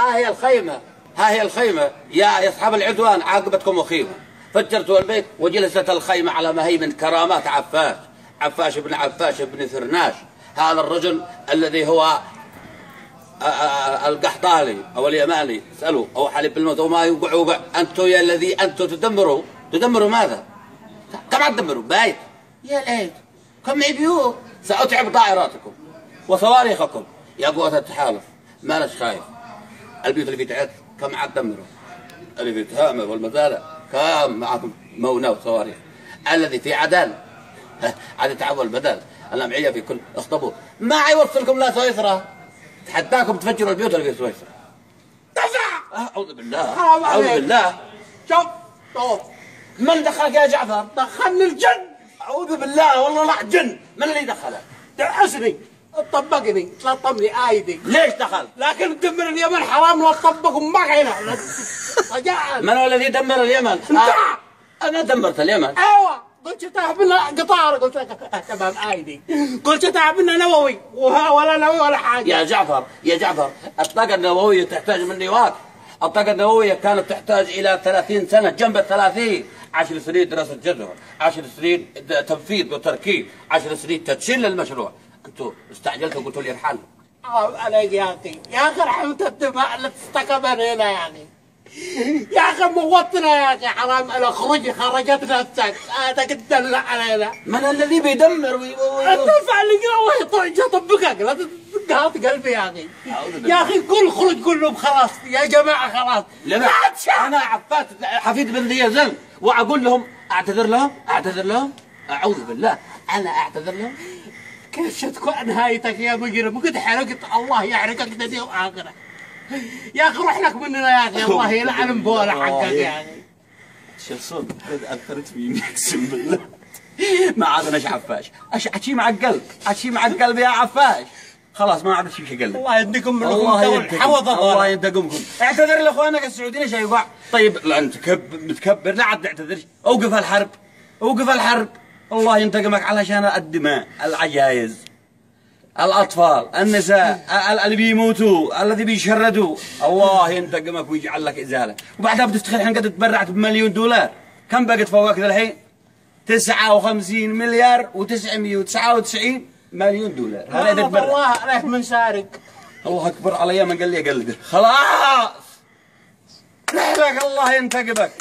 ها هي الخيمة، ها هي الخيمة يا أصحاب العدوان، عاقبتكم وخيمة. فجرتوا البيت وجلست الخيمة على ما هي من كرامات عفاش، عفاش بن عفاش بن ثرناش، هذا الرجل الذي هو القحطاني أو اليماني، اسألوا أو حليب بالموت وما يوقع. أنتم يا الذي أنتم تدمروا ماذا؟ كم تدمروا؟ بيت يا ليت، كم بيوت. سأتعب طائراتكم وصواريخكم يا قوة التحالف. ما أنا خايف. البيوت اللي في تعد كم عاد دمروا، اللي في تهامة والمزارع كم معكم مونة وصواريخ. الذي في عدن عاد تعول بدل الأمعية في كل اخطبوا. ما يوصلكم لا سويسرا، تحداكم تفجروا البيوت اللي في سويسرا. دفع. أعوذ بالله، أعوذ بالله. شوف من دخلك يا جعفر؟ دخلني الجن. أعوذ بالله والله لا جن. من اللي دخلك؟ دعسني، طبقني، لطمني ايدي. ليش دخل؟ لكن تدمر اليمن حرام، لا تطبقهم معك هنا. من هو الذي دمر اليمن؟ أنا دمرت اليمن. ايوه، قلت تعبنا قطار، قلت تمام ايدي، قلت تعبنا نووي ولا نووي ولا حاجه. يا جعفر الطاقة النووية تحتاج مني واك. الطاقة النووية كانت تحتاج إلى 30 سنة جنب 30، 10 سنين دراسة جدوى، 10 سنين تنفيذ وتركيب، 10 سنين تدشين للمشروع. أنتوا استعجلتوا وقلتوا لي ارحل. عليك يا أخي رحمة الدماء اللي تستقبل هنا يا أخي. يا أخي موتنا يا أخي، حرام على خرجت نفسك، هذا قد دلع علينا. من الذي بيدمر أنت فعلا وهي طبقك، لا تقهط قلبي يا أخي. يا أخي كل خرج قول لهم خلاص يا جماعة خلاص. لا أنا عفات حفيد بن ذي يزن وأقول لهم أعتذر لهم. أعوذ بالله، أنا أعتذر لهم. كيف تكون نهايتك يا مجرم؟ قد حرقت، الله يحرقك دنيا وآخرة. يا أخي روح لك مننا يا أخي، الله يلعن بولا حقك يا أخي. شلصون أثرت فيني أقسم بالله. ما عاد أنا عفاش، أشي مع القلب يا عفاش. خلاص ما عاد شيء قلب. الله ينتقم منكم. الله ينتقمكم. اعتذر لاخوانك السعوديين ايش يوقع. طيب لا انت متكبر، لا عاد تعتذرش. اوقف الحرب. الله ينتقمك علشان الدماء، العجايز، الاطفال، النساء، اللي بيموتوا، الذي بيشردوا. الله ينتقمك ويجعل لك ازاله. وبعدها بتستخيل الحين قد تبرعت بمليون دولار. كم بقت فوقك الحين؟ 59 مليار و999 مليون دولار. هذا اذا تبرع. الله عليك من سارق. الله اكبر علي من قال لي اقلقه. خلاص رحلك، الله ينتقمك.